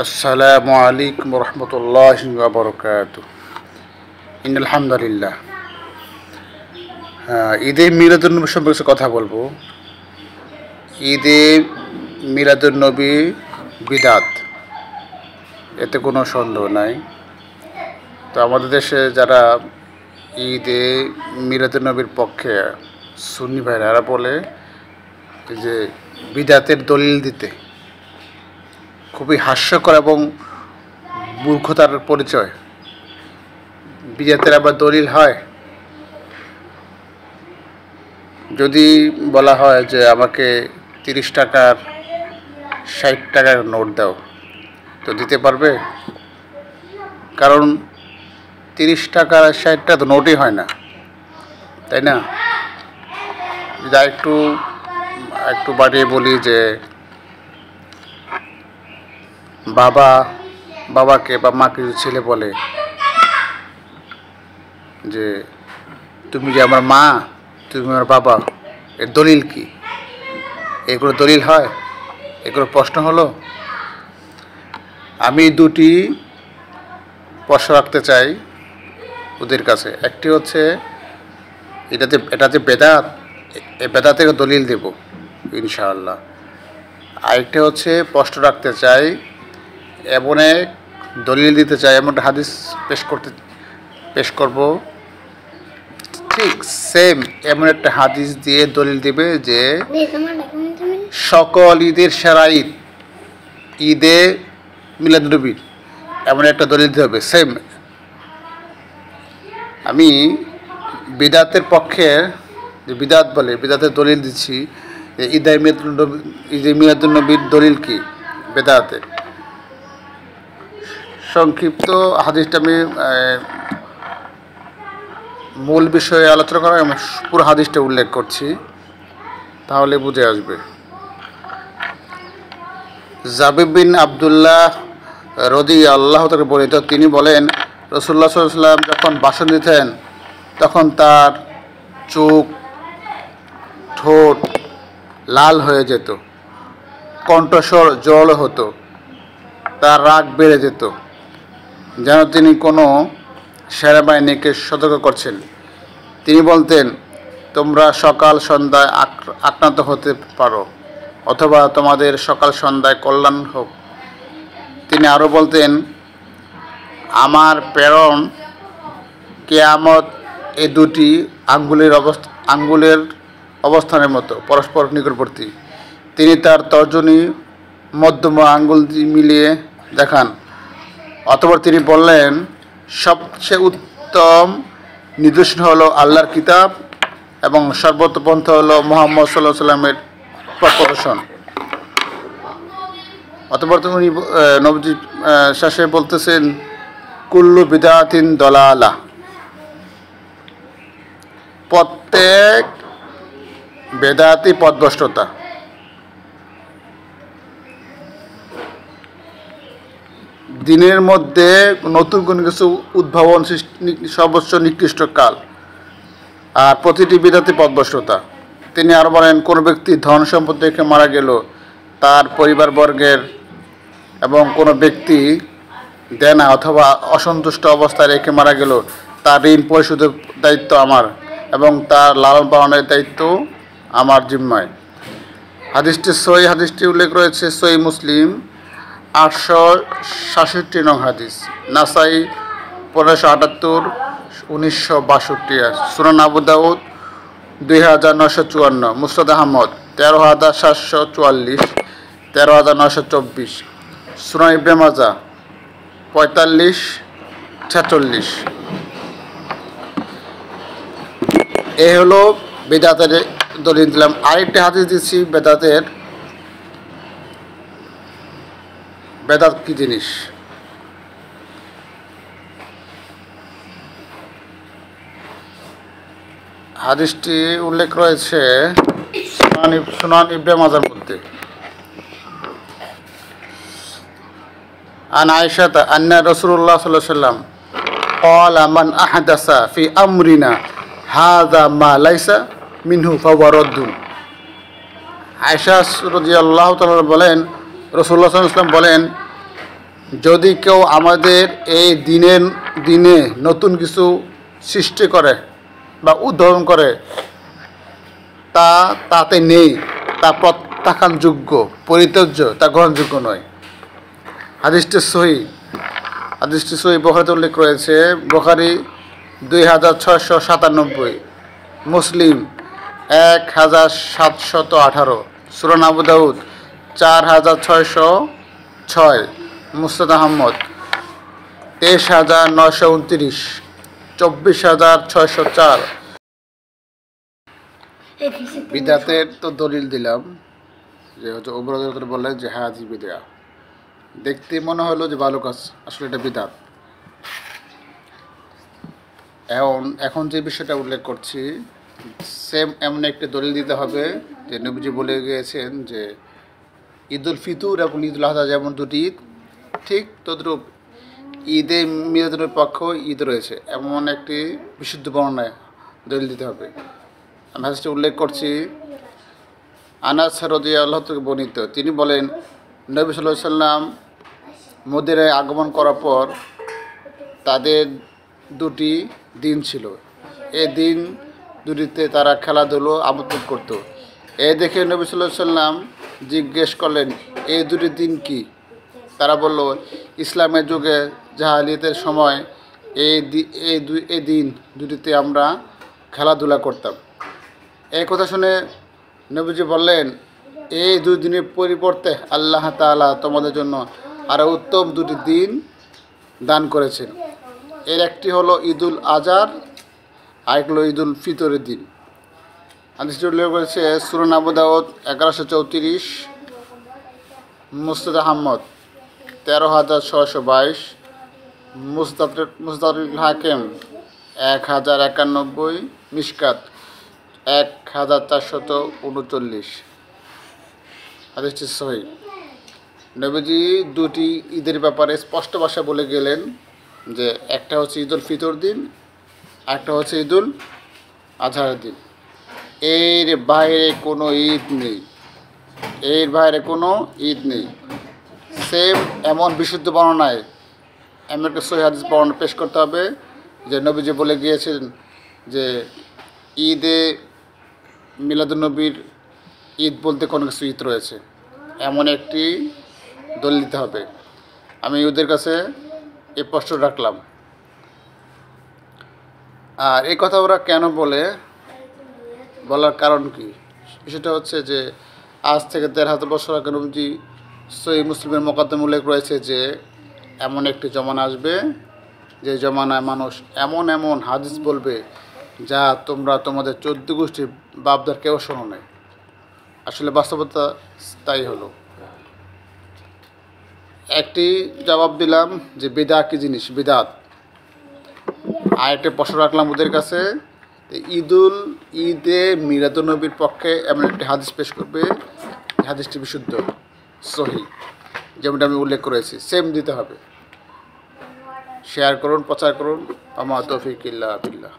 আসসালামু আলাইকুম রহমতুল্লাহি ওয়া বারাকাতুহু। ইন্নাল হামদুলিল্লাহ। ঈদে মিলাদুন্নবী সম্পর্কে কথা বলবো। ঈদে মিলাদুন্নবী বিদআত, এতে কোনো সন্দেহ নাই। তো আমাদের দেশে যারা ঈদে মিলাদুন্নবীর পক্ষে সুন্নি ভাইরা, এরা বলে যে বিদআতের দলিল দিতে, খুবই হাস্যকর এবং মূর্খতার পরিচয়। বিদআতের আবার দলিল হয়? যদি বলা হয় যে আমাকে 30 টাকার 60 টাকার নোট দাও, তো দিতে পারবে? কারণ 30 টাকা 60 টাকা তো নোটই হয় না, তাই না? যা একটু বাড়িয়ে বলি যে বাবাকে বা মাকে ছেলে বলে যে তুমি যে আমার মা, তুমি আমার বাবা, এর দলিল কি? এগুলো দলিল হয়? এগুলো প্রশ্ন হলো। আমি দুটি প্রশ্ন রাখতে চাই ওদের কাছে। একটি হচ্ছে এটাতে বেদাত, এই বেদাতের দলিল দেব ইনশাআল্লাহ। আরেকটা হচ্ছে প্রশ্ন রাখতে চাই, এমন এক দলিল দিতে চাই, এমন একটা হাদিস পেশ করব, ঠিক সেম এমন একটা হাদিস দিয়ে দলিল দিবে যে সকল ঈদের সেরা ঈদ ঈদে মিলাদুন্নবী, এমন একটা দলিল দিতে হবে সেম। আমি বিদআতের পক্ষে, যে বিদআত বলে, বিদআতের দলিল দিচ্ছি যে ঈদে মিলাদুন্নবীর দলিল কি বেদাতে। সংক্ষিপ্ত হাদিসটা আমি মূল বিষয়ে আলোচনা করা, আমি পুরো হাদিসটা উল্লেখ করছি, তাহলে বুঝে আসবে। জাবির বিন আবদুল্লাহ রাদিয়াল্লাহু তাআলা বর্ণিত, তিনি বলেন রাসূলুল্লাহ সাল্লাল্লাহু আলাইহি ওয়াসাল্লাম যখন ভাষণ দিতেন তখন তার চোখ, ঠোঁট লাল হয়ে যেত, কণ্ঠস্বর জড়ো হতো, তার রাগ বেড়ে যেত, যেন তিনি কোনো সেনাবাহিনীকে সতর্ক করছেন। তিনি বলতেন, তোমরা সকাল সন্ধ্যায় আক্রান্ত হতে পারো, অথবা তোমাদের সকাল সন্ধ্যায় কল্যাণ হোক। তিনি আরও বলতেন, আমার প্রেরণ কিয়ামত এই দুটি আঙ্গুলের অবস্থানের মতো পরস্পর নিকটবর্তী। তিনি তার তর্জনী মধ্যম আঙ্গুল মিলিয়ে দেখান। অতঃপর তিনি বললেন, সবচেয়ে উত্তম নিদর্শন হলো আল্লাহর কিতাব এবং সর্বোত্তপন্থ হলো মুহাম্মদ সাল্লাল্লাহু আলাইহি ওয়াসাল্লামের প্রদর্শন। অতঃপর তিনি নবীজি শেষে বলতেছেন, কুল্লু বিদআতিন দলালাহ, প্রত্যেক বেদাতি পথভ্রষ্টতা। দিনের মধ্যে নতুন কোনো কিছু উদ্ভাবন সর্বোচ্চ নিকৃষ্ট কাল, আর প্রতিটি বিদআতি পথভ্রষ্টতা। তিনি আরও বলেন, কোনো ব্যক্তি ধন সম্পদ রেখে মারা গেল, তার পরিবারবর্গের এবং কোনো ব্যক্তি দেনা অথবা অসন্তুষ্ট অবস্থায় রেখে মারা গেল, তার ঋণ পরিশোধের দায়িত্ব আমার এবং তার লালন পালনের দায়িত্ব আমার জিম্মায়। হাদিসটি উল্লেখ রয়েছে সহিহ মুসলিম 867 নং হাদিস, নাসাই 1578, 1962, সুনান আবু দাউদ 2954, মুসনাদ আহমদ 13744, 13924, সুনান ইবনে মাজাহ 4546। এ হলো বেদাতের দলিল দিলাম। আরেকটি হাদিস দিচ্ছি বেদাত কি জিনিস। হাদিসটি উল্লেখ রয়েছে সুনান ইবনে মাজার মধ্যে। আন আয়েশাতা আন্না রাসূলুল্লাহ সাল্লাল্লাহু আলাইহি ওয়াসাল্লাম ক্বালা মান আহদাসা ফি আমরিনা হাযা মা লাইসা মিনহু ফাহুয়া রাদ্দুন। আয়েশা রাদিয়াল্লাহু তাআলা বলেন, রাসূলুল্লাহ সাল্লাল্লাহু আলাইহি ওয়াসাল্লাম বলেন, যদি কেউ আমাদের এই দিনে নতুন কিছু সৃষ্টি করে বা উদ্ভাবন করে তাতে নেই, তা প্রত্যাখ্যানযোগ্য, পরিত্যাজ্য, তা গ্রহণযোগ্য নয়। হাদিসটি সহিহ বুখারীতে উল্লেখ রয়েছে। বুখারী 2697, মুসলিম 1718, সুনান আবু দাউদ 4606, মুসনাদ আহমদ 23929, 24604। বিদাতের তো দলিল দিলাম, যে হচ্ছে ওমর বললেন যে হ্যাঁ বিদা, দেখতে মনে হলো যে ভালো কাজ, আসলে এটা বিদাত। এখন যে বিষয়টা উল্লেখ করছি, সেম এমন একটি দলিল দিতে হবে যে নবীজি বলে গিয়েছেন যে ঈদুল ফিতর এবং ঈদুল আজহা যেমন দুটি ঈদ, ঠিক তদ্রূপ ঈদে মিলাদুল পক্ষেও ঈদ রয়েছে, এমন একটি বিশুদ্ধ বর্ণনায় দলিল দিতে হবে। আমি হাদিসটি উল্লেখ করছি, আনাস রাদিয়াল্লাহু থেকে বর্ণিত। তিনি বলেন, নবী সাল্লাল্লাহু আলাইহি সাল্লাম মদিনায় আগমন করার পর তাদের দুটি দিন ছিল। এই দিন দুটিতে তারা খেলাধুলো আমন্ত্রণ করত। এ দেখে নবী সাল্লাল্লাহু আলাইহি সাল্লাম জিজ্ঞেস করলেন, এই দুটি দিন কি? তারা বলল, ইসলামের যুগে জাহেলিয়াতের সময় এই দিন দুটিতে আমরা খেলাধুলা করতাম। এই কথা শুনে নবীজি বললেন, এই দুই দিনের পরিবর্তে আল্লাহ তাআলা তোমাদের জন্য আরও উত্তম দুটি দিন দান করেছেন। এর একটি হলো ঈদুল আজহার, আরেক হলো ঈদুল ফিতরের দিন। হাদিসটি উল্লেখ করেছে সুনান আবু দাউদ 1134, মুসনাদ আহমদ 13622, মুস্তাদরিকুল হাকিম 1091, মিশকাত 1439। হাদিসটি সহিহ। নবীজি দুটি ঈদের ব্যাপারে স্পষ্ট ভাষায় বলে গেলেন যে একটা হচ্ছে ঈদুল ফিতর দিন, একটা হচ্ছে ঈদুল আজহার দিন। এর বাইরে কোনো ঈদ নেই। সেম এমন বিশুদ্ধ বর্ণনায় এমন একটা সহিহ হাদিস বর্ণনা পেশ করতে হবে যে নবীজি বলে গিয়েছেন যে ঈদে মিলাদুন্নবীর ঈদ বলতে কোনো কিছু ঈদ রয়েছে, এমন একটি দলিল দিতে হবে। আমি ওদের কাছে এই প্রশ্ন রাখলাম। আর এই কথা ওরা কেন বলার কারণ কি? সেটা হচ্ছে যে আজ থেকে 1500 বছর আগে নবীজি সহিহ মুসলিমের মোকদ্দমে উল্লেখ রয়েছে যে এমন একটি জমানা আসবে, যে জমানায় মানুষ এমন হাদিস বলবে যা তোমরা তোমাদের 14 গোষ্ঠীর বাপদার কেউ শোনো নাই। আসলে বাস্তবতা তাই হলো। একটি জবাব দিলাম যে বিদআত কী জিনিস, বিদআত। আর একটা প্রশ্ন রাখলাম ওদের কাছে, ঈদে মিলাদুন্নবীর পক্ষে এমন একটি হাদিস পেশ করবে, হাদিসটি বিশুদ্ধ সহিহ, যেমনটা আমি উল্লেখ করেছি, সেম দিতে হবে। শেয়ার করুন, প্রচার করুন। আমা তৌফিক ইল্লা বিল্লাহ।